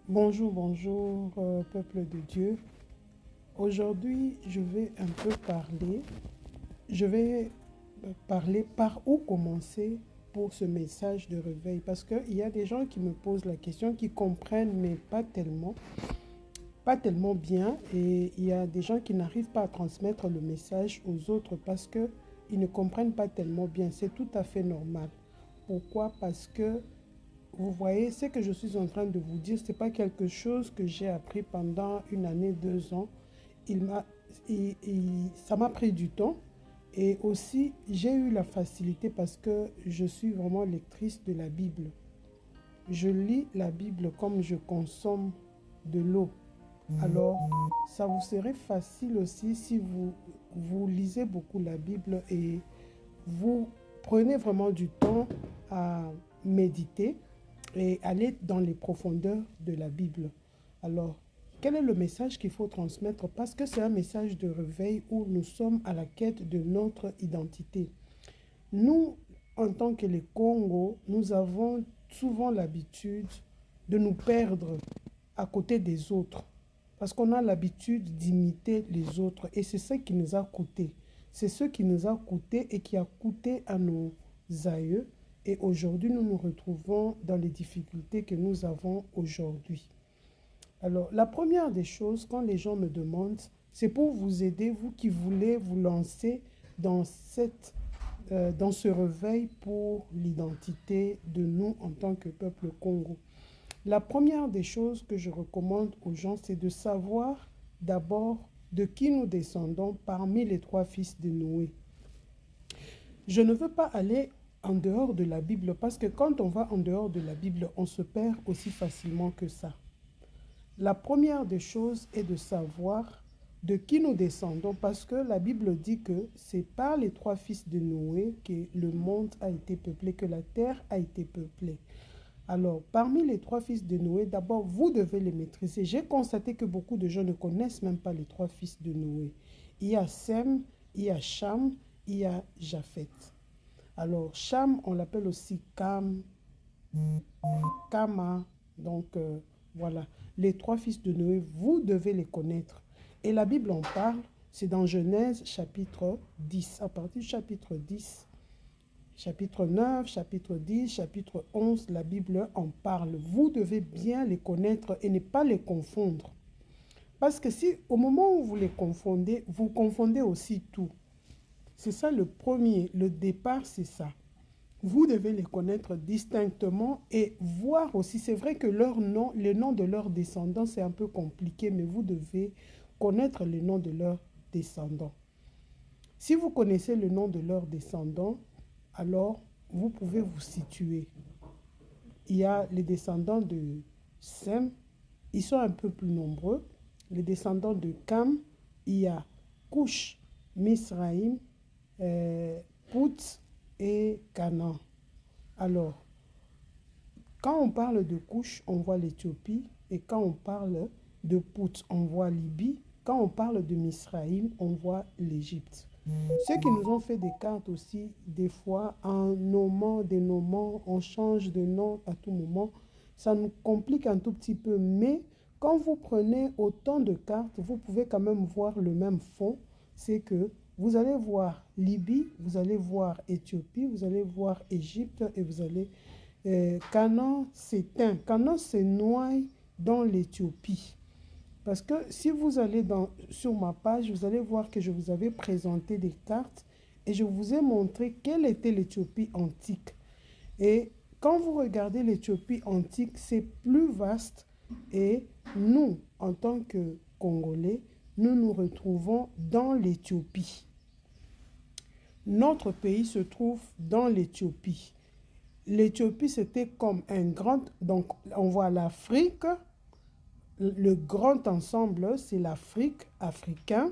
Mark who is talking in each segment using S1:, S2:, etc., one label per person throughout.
S1: Bonjour, bonjour, peuple de Dieu. Aujourd'hui, je vais parler par où commencer pour ce message de réveil. Parce qu'il y a des gens qui me posent la question, qui comprennent, mais pas tellement bien. Et il y a des gens qui n'arrivent pas à transmettre le message aux autres parce qu'ils ne comprennent pas tellement bien. C'est tout à fait normal. Pourquoi? Parce que vous voyez, ce que je suis en train de vous dire, ce n'est pas quelque chose que j'ai appris pendant une année, 2 ans. Il m'a, Ça m'a pris du temps. Et aussi, j'ai eu la facilité parce que je suis vraiment lectrice de la Bible. Je lis la Bible comme je consomme de l'eau. Alors, ça vous serait facile aussi si vous lisez beaucoup la Bible et vous prenez vraiment du temps à méditer et aller dans les profondeurs de la Bible. Alors, quel est le message qu'il faut transmettre? Parce que c'est un message de réveil où nous sommes à la quête de notre identité. Nous, en tant que les Congos, nous avons souvent l'habitude de nous perdre à côté des autres. Parce qu'on a l'habitude d'imiter les autres. Et c'est ça qui nous a coûté. C'est ce qui nous a coûté et qui a coûté à nos aïeux. Et aujourd'hui, nous nous retrouvons dans les difficultés que nous avons aujourd'hui. Alors, la première des choses, quand les gens me demandent, c'est pour vous aider, vous qui voulez vous lancer dans dans ce réveil pour l'identité de nous en tant que peuple Congo. La première des choses que je recommande aux gens, c'est de savoir d'abord de qui nous descendons parmi les trois fils de Noé. Je ne veux pas aller en dehors de la Bible parce que quand on va en dehors de la Bible, on se perd aussi facilement que ça. La première des choses est de savoir de qui nous descendons parce que la Bible dit que c'est par les trois fils de Noé que le monde a été peuplé, que la terre a été peuplée. Alors, parmi les trois fils de Noé, d'abord, vous devez les maîtriser. J'ai constaté que beaucoup de gens ne connaissent même pas les trois fils de Noé. Il y a Sem, il y a Cham, il y a Japheth. Alors, Cham, on l'appelle aussi Cam, Kama. Donc, voilà. Les trois fils de Noé, vous devez les connaître. Et la Bible en parle, c'est dans Genèse chapitre 10. À partir du chapitre 10, chapitre 9, chapitre 10, chapitre 11, la Bible en parle. Vous devez bien les connaître et ne pas les confondre. Parce que si au moment où vous confondez aussi tout. C'est ça le premier, le départ, c'est ça. Vous devez les connaître distinctement et voir aussi, c'est vrai que leur nom, le nom de leurs descendants, c'est un peu compliqué, mais vous devez connaître le nom de leurs descendants. Si vous connaissez le nom de leurs descendants, alors vous pouvez vous situer. Il y a les descendants de Sem, ils sont un peu plus nombreux. Les descendants de Cam, il y a Cush, Misraïm, Pout et Canaan. Alors, quand on parle de Cush, on voit l'Éthiopie, et quand on parle de Pout, on voit Libye. Quand on parle de Misraïm, on voit l'Égypte. Ceux qui nous ont fait des cartes aussi, des fois, en nommant, dénommant, on change de nom à tout moment. Ça nous complique un tout petit peu, mais quand vous prenez autant de cartes, vous pouvez quand même voir le même fond. C'est que vous allez voir Libye, vous allez voir Éthiopie, vous allez voir Égypte et vous allez... Canaan s'éteint, Canaan se noie dans l'Éthiopie. Parce que si vous allez sur ma page, vous allez voir que je vous avais présenté des cartes et je vous ai montré quelle était l'Éthiopie antique. Et quand vous regardez l'Éthiopie antique, c'est plus vaste et nous, en tant que Congolais, nous nous retrouvons dans l'Éthiopie. Notre pays se trouve dans l'Éthiopie. L'Éthiopie, c'était comme un grand... Donc, on voit l'Afrique. Le grand ensemble, c'est l'Afrique, africain.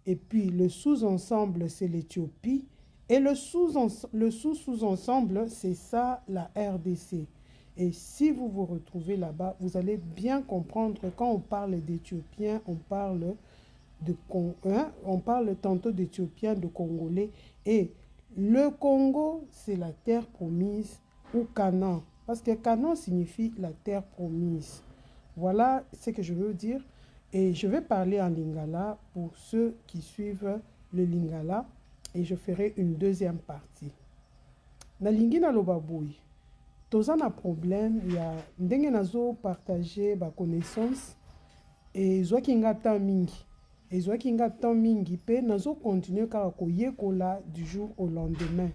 S1: Et puis, le sous-ensemble, c'est l'Éthiopie. Et le sous-sous-ensemble, c'est ça, la RDC. Et si vous vous retrouvez là-bas, vous allez bien comprendre que quand on parle d'Éthiopiens, on parle tantôt d'Éthiopiens, de Congolais. Et le Congo, c'est la terre promise ou Canaan. Parce que Canaan signifie la terre promise. Voilà ce que je veux dire. Et je vais parler en lingala pour ceux qui suivent le lingala. Et je ferai une deuxième partie. Na lingi na loba boy. Toza na problème ya ndenge nazo partager ba connaissance et zwaki nga temps mingi. Et zwaki nga temps mingi pe nazo continuer kaka koyekola du jour au lendemain.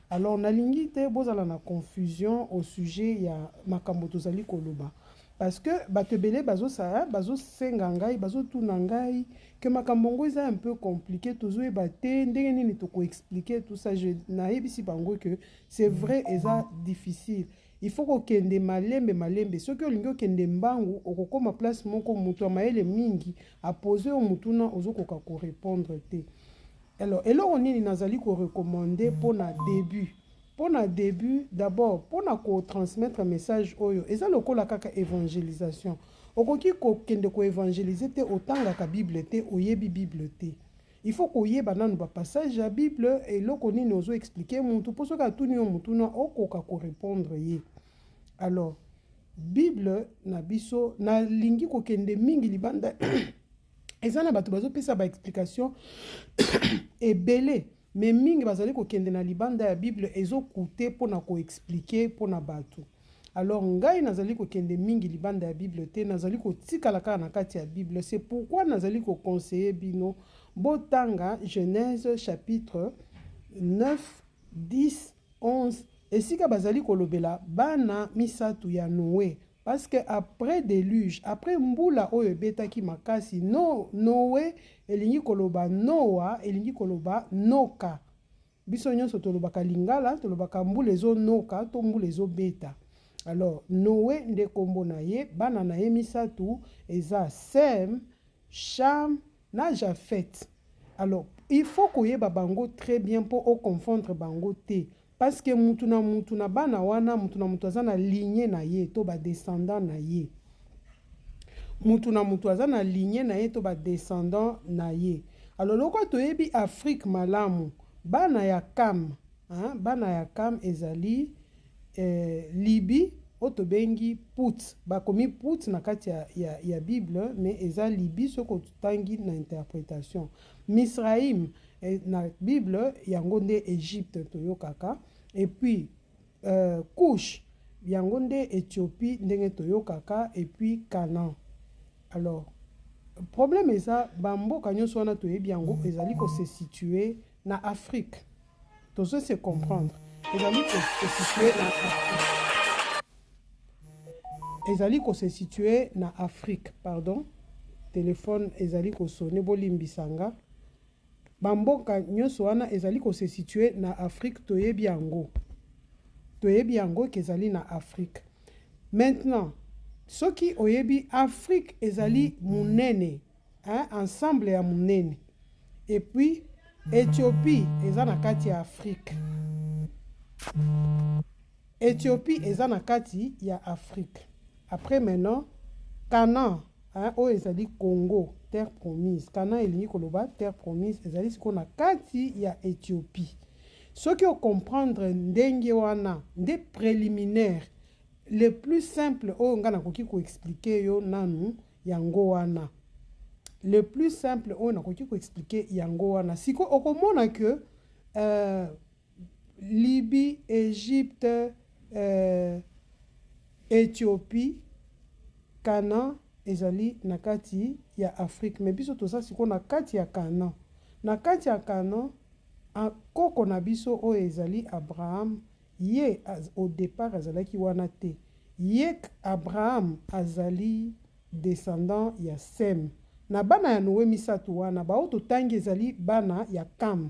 S1: Alors na lingi te bozala na confusion au sujet ya makambo tozali koloba. Parce que bato ebele bazosenga ngai, bazotuna ngai que makambo ngo eza un peu compliqué, tozoyeba te ndenge nini tokoexpliquer tout ça. Je nayebisi bango que c'est vrai eza difficile. Il faut kokende malembe soki olingi okende mbangu okokoma place moko moto amayele mingi apose o mutuna ozokoka korépondre te. Alors eloko nini nazali korecommander mpona début. Pour na début, d'abord, pour na transmettre message oyo, eza lokola kaka évangélisation. Okoki ko kende ko évangéliser te otanga ka Bible te, oyebi Bible te. Il faut ko yeba nanu ba passage ya Bible et loko nini ozo expliquer mutu pour soka tuni yo mutu na okoka ko répondre ye. Alors, Bible na biso na lingi ko kende mingi libanda eza na bato bazo pesa ba explication ebele. Mais mingi bazali kokende na libanda ya Bible ezokute pona ko expliquer pona bato. Alors ngai nazali kokende mingi libanda ya Bible te, nazali kotikala kaka na kati ya Bible. C'est pourquoi nazali ko conseiller bino botanga Genèse chapitre 9, 10, 11 esika bazali kolobela bana misatu ya Noé. Parce que après déluge, après mbula oyo ebetaki makasi, Noé elingi koloba Noa, elingi koloba Noka. Biso nyonso tolobaka lingala, tolobaka mbula ezo noka, to mbula ezo beta. Alors, Noé nde kombo na ye, bana na ye misatu, eza Sem, Cham, na Japhet. Alors, il faut koyeba bango très bien pour o confondre bango te. Parce que mutuna bana wana, mutu azana lignée na ye, to ba descendant na ye. Mutu azana lignée na ye, to ba descendant na ye. Alors, loko toyebi Afrique malamu, bana ya Kam, hein? Bana ya Kam ezali Libi, otobengi Put. Bakomi Put na kati ya Bible, mais eza Libi soko tutangi na interprétation. Misraïm, na Bible, yango nde Égypte toyokaka. Et puis, Couche, yango nde Éthiopie ndenge toyokaka. Et puis, Canaan. Alors, problème est ça, bamboka nyonso wana toyebi yango ezali ko se situer na Afrique. Tozo se comprendre. Ezali ko se situer na Afrique. Ezali ko se situer na Afrique, pardon. Téléphone ezali ko sonner bolimbisanga. Bamboka nyonso wana ezali ko se situer na Afrique toyebi yango. Toyebi yango kezali na Afrique. Maintenant, soki oyebi Afrique ezali munene, hein, ensemble ya munene. Et puis Éthiopie eza na kati ya Afrique. Éthiopie eza na kati ya Afrique. Après maintenant, Canaan, hein, o ezali Congo, terre promise. Canaan elingi koloba terre promise ezali siko na kati ya Éthiopie. Soki o comprendre ndenge wana, nde préliminaire, le plus simple o nga nakoki ko expliquer yo nanu yango wana. Le plus simple o nakoki ko expliquer yango wana. Siko okomona que Libye, Égypte, Éthiopie, Canaan ezali na kati ya Afrique. Mais biso toza siko na kati ya Canaan. Na kati ya Canaan, koko na biso o ezali Abraham, ye au départ azalaki wana te. Ye Abraham azali descendant ya Sem. Na bana ya Noé misatu wana, baoto tangi ezali bana ya Kam.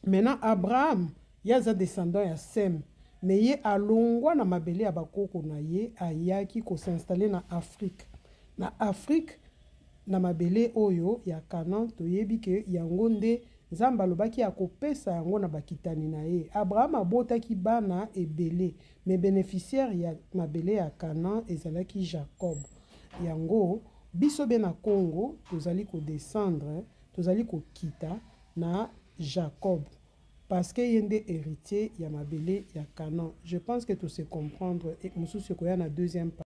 S1: Maintenant Abraham, yaza descendant ya Sem. Mais ye alongwa na mabele ya bakoko na ye, ayaki ko s'installer na Afrique. Na Afrique, na mabele oyo ya Canaan, toyebi ke yango nde Nzambe alobaki akopesa yango na bakitani na ye. Abraham abotaki bana ebele, mais bénéficiaire ya mabele ya Canaan ezalaki Jacob. Yango biso be na Congo tozali ko descendre, tozali ko kita na Jacob. Parce que yende héritier ya mabele ya Canaan. Je pense que tout se comprendre et mususu koya na deuxième partie.